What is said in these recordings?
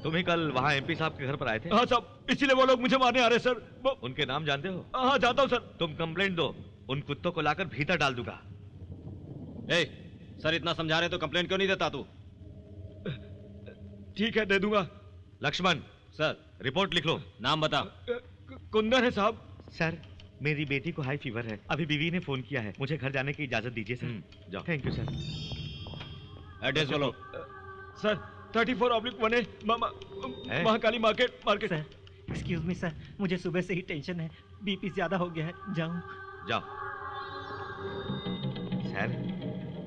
तुम ही कल वहाँ एमपी साहब के घर पर आए थे? हाँ साहब, इसीलिए वो लोग मुझे मारने आ रहे सर। उनके नाम जानते हो? हाँ जानता हूँ सर। तुम कंप्लेंट दो, उन कुत्तों को लाकर भीतर डाल दूंगा। सर इतना समझा रहे तो कंप्लेंट क्यों नहीं देता तू? ठीक है, दे दूंगा। लक्ष्मण सर, रिपोर्ट लिख लो। नाम बता। कुंदन है साहब। सर, मेरी बेटी को हाई फीवर है, अभी बीवी ने फोन किया है, मुझे घर जाने की इजाजत दीजिए सर। जाओ। Thank you sir. एड्रेस बोलो। Sir 34/1 Mahakali market. Sir excuse me sir, मुझे सुबह से ही टेंशन है, बीपी ज्यादा हो गया है, जाऊं? जाओ। सर,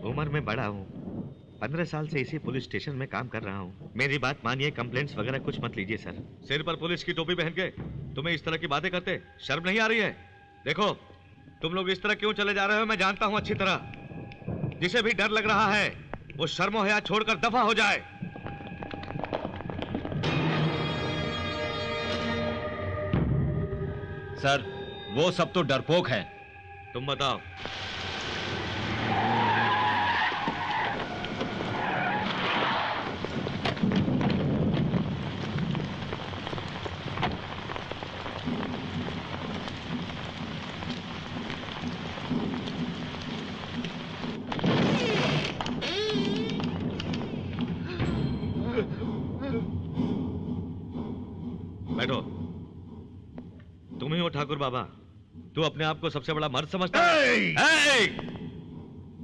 उम्र में बड़ा हूँ, 15 साल से इसी पुलिस स्टेशन में काम कर रहा हूँ। मेरी बात मानिए, कंप्लेंट्स वगैरह कुछ मत लीजिए सर। सिर पर पुलिस की टोपी पहन के तुम्हें इस तरह की बातें करते शर्म नहीं आ रही है? देखो, तुम लोग इस तरह क्यों चले जा रहे हो मैं जानता हूँ अच्छी तरह। जिसे भी डर लग रहा है वो शर्मो हया छोड़कर दफा हो जाए। सर, वो सब तो डरपोक है। तुम बताओ। बैठो। तुम ही हो ठाकुर बाबा? तू अपने आप को सबसे बड़ा मर्द समझता है?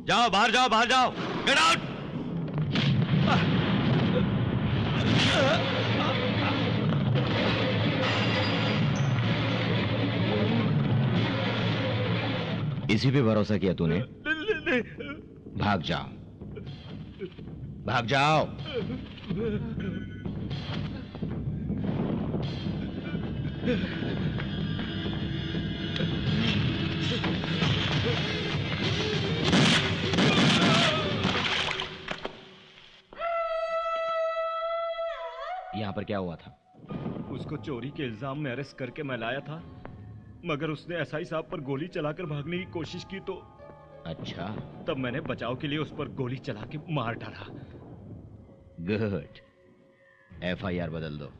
जाओ बाहर, जाओ बाहर, जाओ। Get out. इसी पे भरोसा किया तूने? भाग जाओ, भाग जाओ। यहाँ पर क्या हुआ था? उसको चोरी के इल्जाम में अरेस्ट करके मैं लाया था, मगर उसने एसआई साहब पर गोली चलाकर भागने की कोशिश की तो अच्छा, तब मैंने बचाव के लिए उस पर गोली चला के मार डाला। गुड। एफआईआर बदल दो।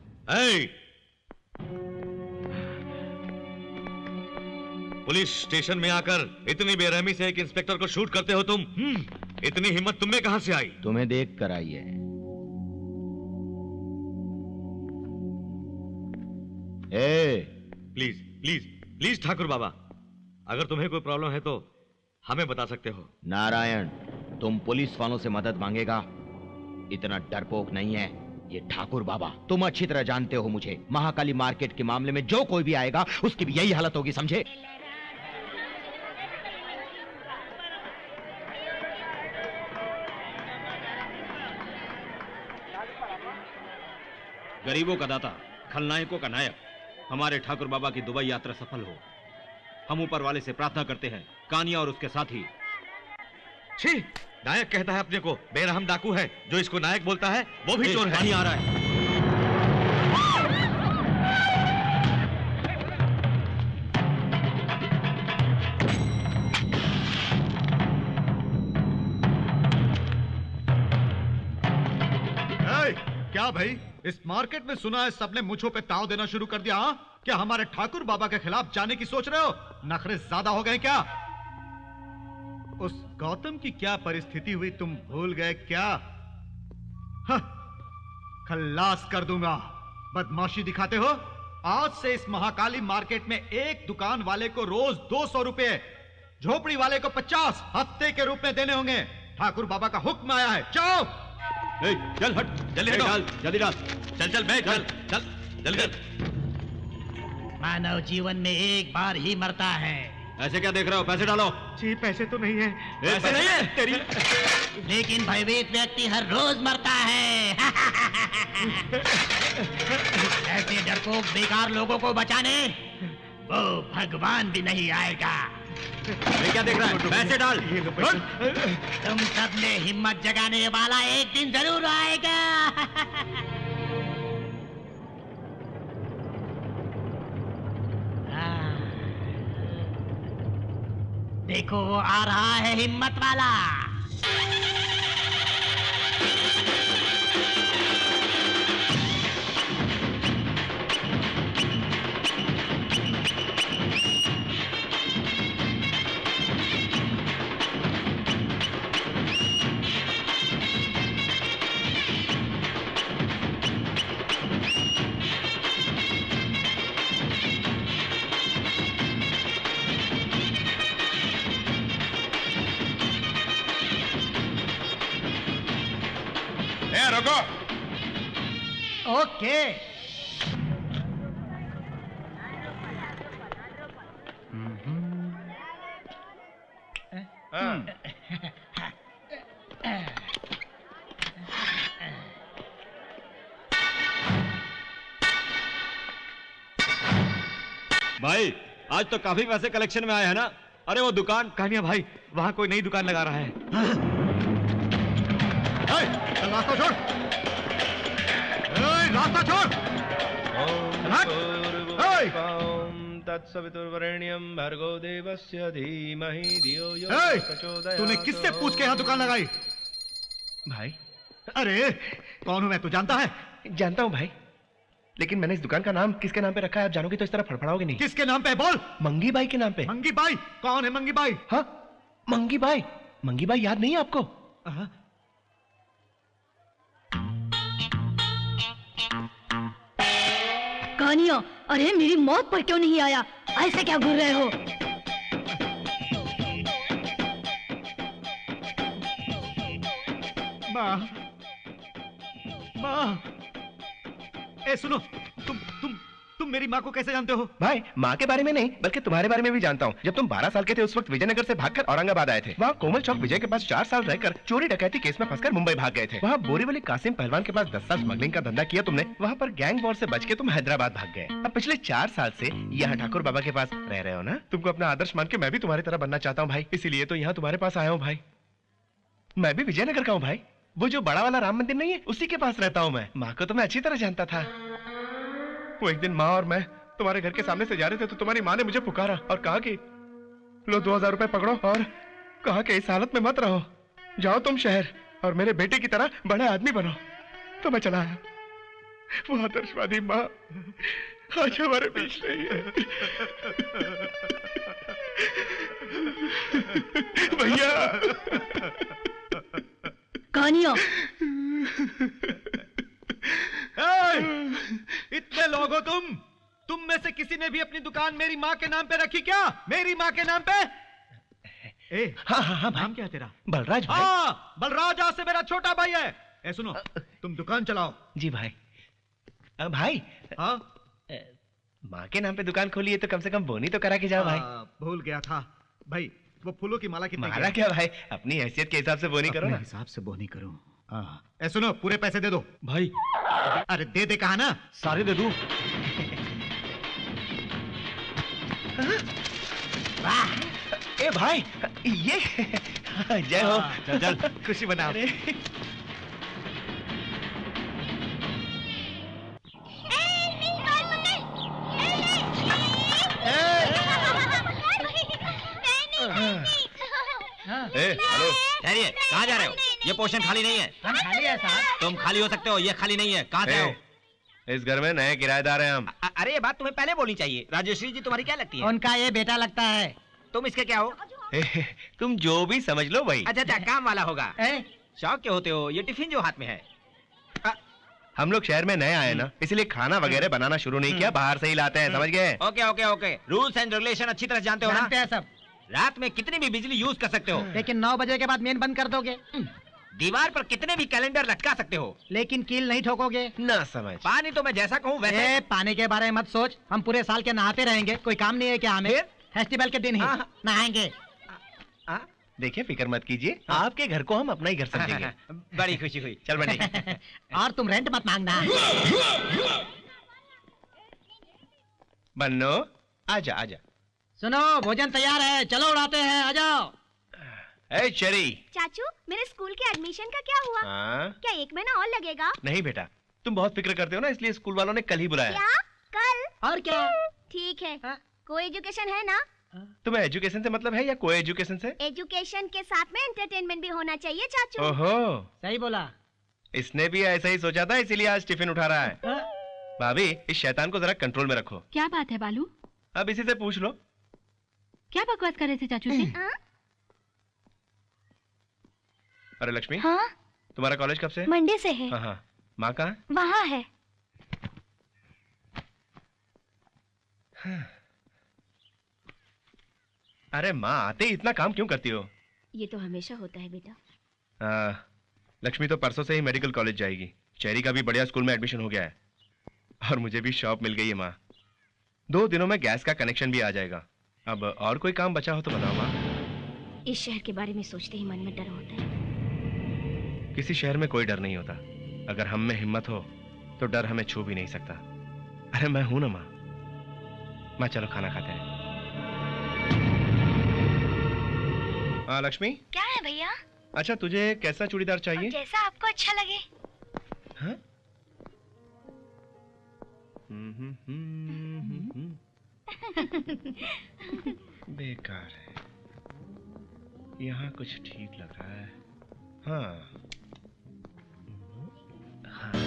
पुलिस स्टेशन में आकर इतनी बेरहमी से एक इंस्पेक्टर को शूट करते हो तुम? इतनी हिम्मत तुम में कहां से आई? तुम्हें देख कर आई है। प्लीज प्लीज प्लीज ठाकुर बाबा, अगर तुम्हें कोई प्रॉब्लम है तो हमें बता सकते हो। नारायण, तुम पुलिस वालों से मदद मांगेगा? इतना डरपोक नहीं है ये ठाकुर बाबा। तुम अच्छी तरह जानते हो मुझे, महाकाली मार्केट के मामले में जो कोई भी आएगा उसकी भी यही हालत होगी, समझे? गरीबों का दाता, खलनायकों का नायक, हमारे ठाकुर बाबा की दुबई यात्रा सफल हो। हम ऊपर वाले से प्रार्थना करते हैं, कानिया और उसके साथी। छी, नायक कहता है अपने को, बेरहम डाकू है। जो इसको नायक बोलता है वो भी चोर है। कानिया आ रहा है। क्या भाई, इस मार्केट में सुना है सबने मुझों पे ताव देना शुरू कर दिया? हाँ, क्या हमारे ठाकुर बाबा के खिलाफ जाने की सोच रहे हो? नखरे ज्यादा हो गए क्या? उस गौतम की क्या परिस्थिति हुई तुम भूल गए क्या? खल्लास कर दूंगा। बदमाशी दिखाते हो? आज से इस महाकाली मार्केट में एक दुकान वाले को रोज 200 रुपए, झोपड़ी वाले को 50 हफ्ते के रूप में देने होंगे। ठाकुर बाबा का हुक्म आया है। जाओ। चल हट, जल्दी डाल, जल्दी डाल। चल चल बैठ, चल चल जल्दी। मानव जीवन में एक बार ही मरता है। ऐसे क्या देख रहे हो? पैसे डालो। जी पैसे तो नहीं है। पैसे नहीं है तेरी। लेकिन भयभीत व्यक्ति हर रोज मरता है। ऐसे डरपोक बेकार लोगों को बचाने वो भगवान भी नहीं आएगा। ये क्या देख रहा है? पैसे डाल। तुम सब में हिम्मत जगाने वाला एक दिन जरूर आएगा। देखो वो आ रहा है हिम्मत वाला। ए रुको। ओके। भाई आज तो काफी पैसे कलेक्शन में आए हैं ना। अरे वो दुकान। कानिया भाई, वहां कोई नई दुकान लगा रहा है। रास्ता छोड़, रास्ता छोड़। तत्सवितुर्वरेण्यं भर्गो देवस्य धीमहि धियो यो प्रचोदयात्। तूने किससे पूछ के यहाँ दुकान लगाई? भाई अरे कौन हूं मैं, तू जानता है? जानता हूँ भाई, लेकिन मैंने इस दुकान का नाम किसके नाम पे रखा है आप जानोगे तो इस तरह फड़फड़ाओगे नहीं। किसके नाम पे है बोल? मंगी बाई के नाम पे। मंगी बाई? कौन है मंगी बाई? हाँ मंगी बाई। मंगी बाई याद नहीं है आपको? कानिया, अरे मेरी मौत पर क्यों नहीं आया? ऐसे क्या घूर रहे हो? माँ, माँ, ए सुनो, तुम मेरी माँ को कैसे जानते हो? भाई माँ के बारे में नहीं बल्कि तुम्हारे बारे में भी जानता हूँ। जब तुम 12 साल के थे उस वक्त विजयनगर से भागकर औरंगाबाद आए थे। वहाँ कोमल चौक विजय के पास 4 साल रहकर चोरी डकैती केस में फंसकर मुंबई भाग गए थे। वहाँ बोरीवली कासिम पहलवान के पास 10 साल स्मगलिंग का धंधा किया तुमने। वहाँ पर गैंग वॉर से बच के तुम हैदराबाद भाग गए। अब पिछले 4 साल से यहाँ ठाकुर बाबा के पास रह रहे हो ना। तुमको अपना आदर्श मान के मैं भी तुम्हारी तरह बनना चाहता हूँ भाई, इसीलिए तो यहाँ तुम्हारे पास आया हूँ भाई। मैं भी विजयनगर का हूँ भाई, वो जो बड़ा वाला राम मंदिर नहीं है उसी के पास रहता हूँ मैं। माँ को तो मैं अच्छी तरह जानता था। वो एक दिन माँ और मैं तुम्हारे घर के सामने से जा रहे थे तो तुम्हारी माँ ने मुझे पुकारा और कहा कि लो 2000 रुपए पकड़ो और कहा कि इस हालत में मत रहो, जाओ तुम शहर और मेरे बेटे की तरह बड़े आदमी बनो। तो मैं चला आया। वो आदर्शवादी माँ आज हमारे बीच नहीं है। भैया कानिया, इतने लोग हो तुम में से किसी ने भी अपनी दुकान मेरी माँ के नाम पे रखी क्या? मेरी माँ के नाम पे? हाँ नाम क्या है तेरा? बलराज भाई। हाँ बलराज आज से मेरा छोटा भाई है। ए सुनो, तुम दुकान चलाओ। जी भाई। भाई हाँ माँ के नाम पे दुकान खोली है तो कम से कम बोनी तो करा के जाओ भाई। भूल गया था भाई, वो फूलों की माला कितने की माला है? क्या भाई, अपनी हैसियत के हिसाब से बोनी करो ना। हिसाब से बोनी करो। ए सुनो, पूरे पैसे दे दो भाई। अरे दे कहा ना, सारे दे दूं? ए भाई ये जय हो। चल चल खुशी बना। हेलो, ठहरिए, कहाँ जा रहे हो? ये पोर्शन खाली नहीं है। हम खाली है साहब। तुम खाली हो सकते हो, ये खाली नहीं है। कहाँ से हो? इस घर में नए किराएदार हैं हम। अरे ये बात तुम्हें पहले बोलनी चाहिए। राजेश्वरी जी तुम्हारी क्या लगती है? उनका ये बेटा लगता है। तुम इसके क्या हो? तुम जो भी समझ लो भाई। अच्छा काम वाला होगा। शौक के होते हो? ये टिफिन जो हाथ में है। हम लोग शहर में नए आए ना, इसलिए खाना वगैरह बनाना शुरू नहीं किया, बाहर से ही लाते हैं, समझ गए? Okay okay okay, rules and regulation अच्छी तरह जानते हो ना? जानते हैं सब। रात में कितनी भी बिजली यूज कर सकते हो, लेकिन 9 बजे के बाद मेन बंद कर दोगे। दीवार पर कितने भी कैलेंडर लटका सकते हो, लेकिन कील नहीं ठोकोगे। ना समझ। पानी तो मैं जैसा कहूँ वैसे। पानी के बारे में मत सोच, हम पूरे साल के नहाते रहेंगे, कोई काम नहीं है क्या हमें? फेस्टिवल के दिन ही नहाएंगे। देखिए फिक्र मत कीजिए, आपके घर को हम अपना ही घर समझेंगे। बड़ी खुशी हुई। चल बने। और तुम रेंट मत मांगना। बन्नो आजा आजा। सुनो भोजन तैयार है, चलो उड़ाते हैं, आ जाओ। ए चरी। चाचू मेरे स्कूल के एडमिशन का क्या हुआ? क्या 1 महीना और लगेगा? नहीं बेटा, तुम बहुत फिक्र करते हो ना, इसलिए स्कूल वालों ने कल ही बुलाया। क्या कल? और क्या? ठीक है। कोई एजुकेशन है ना? तुम्हें एजुकेशन से मतलब है या कोई एजुकेशन से? एजुकेशन के साथ में एंटरटेनमेंट भी होना चाहिए चाचू। ओहो सही बोला। इसने भी ऐसा ही सोचा था, इसीलिए आज टिफिन उठा रहा है। भाभी इस शैतान को जरा कंट्रोल में रखो। क्या बात है बालू? अब इसी से पूछ लो। क्या बकवास कर रहे थे चाचू जी? अरे लक्ष्मी। हाँ? तुम्हारा कॉलेज कब से? मंडे से है। हाँ माँ कहाँ? वहाँ है। अरे माँ आते ही इतना काम क्यों करती हो? ये तो हमेशा होता है बेटा। लक्ष्मी तो परसों से ही मेडिकल कॉलेज जाएगी। चेरी का भी बढ़िया स्कूल में एडमिशन हो गया है और मुझे भी शॉप मिल गई है माँ। 2 दिनों में गैस का कनेक्शन भी आ जाएगा। अब और कोई काम बचा हो तो बताओ माँ। इस शहर के बारे में सोचते ही मन में डर होता है। किसी शहर में कोई डर नहीं होता। अगर हम में हिम्मत हो तो डर हमें छू भी नहीं सकता। अरे मैं हूं ना माँ। माँ चलो खाना खाते हैं। हाँ लक्ष्मी। क्या है भैया? अच्छा तुझे कैसा चूड़ीदार चाहिए? जैसा आपको अच्छा लगे। हाँ? बेकार है। यहाँ कुछ ठीक लग रहा है। हाँ हाँ।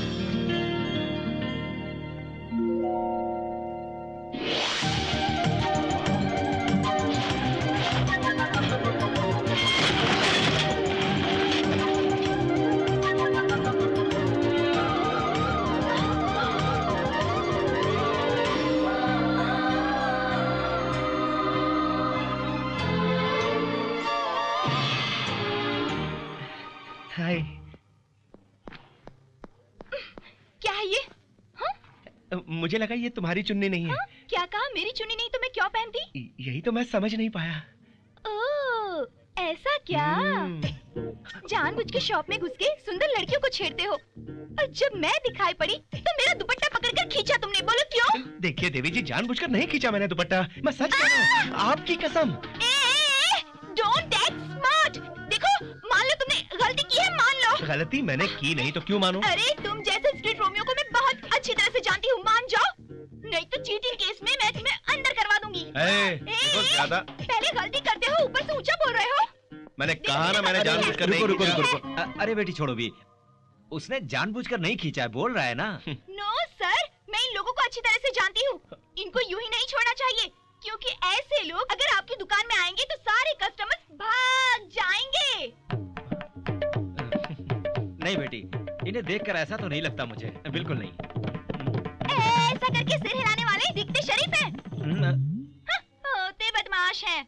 हाय। क्या है ये? हाँ? मुझे लगा ये तुम्हारी चुन्नी नहीं है। हाँ? क्या कहा? मेरी चुन्नी नहीं तो मैं क्यों पहनती? यही तो मैं समझ नहीं पाया। ओह, ऐसा क्या? जानबूझ के शॉप में घुस के सुंदर लड़कियों को छेड़ते हो और जब मैं दिखाई पड़ी तो मेरा दुपट्टा पकड़कर खींचा तुमने। बोलो क्यों? देखिए देवी जी, जानबूझकर नहीं खींचा मैंने दुपट्टा। मैं सच कह रहा हूँ, आपकी कसम। Don't act smart. देखो, मान लो तुमने गलती की है, मान लो। गलती मैंने की नहीं तो क्यों मानूं? अरे तुम जैसे स्ट्रीट रोमियो को मैं बहुत अच्छी तरह से जानती हूँ, मान जाओ। नहीं तो चीटिंग केस में मैं तुम्हें अंदर करवा दूंगी। देखो ज्यादा। पहले गलती करते हो, ऊपर से ऊंचा बोल रहे हो। मैंने कहा ना, मैंने जानबूझकर नहीं रुको खींचा। रुको रुको। अरे बेटी छोड़ो भी, उसने जानबूझकर नहीं खींचा है, बोल रहा है ना। नो सर, मैं इन लोगों को अच्छी तरह से जानती हूँ। इनको यूं ही नहीं छोड़ना चाहिए, क्योंकि ऐसे लोग अगर आपकी दुकान में आएंगे तो सारे कस्टमर्स भाग जाएंगे। नहीं बेटी, इन्हें देखकर ऐसा तो नहीं लगता मुझे, बिल्कुल नहीं। ऐसा करके सिर हिलाने वाले दिखते शरीफ हैं। होते बदमाश हैं।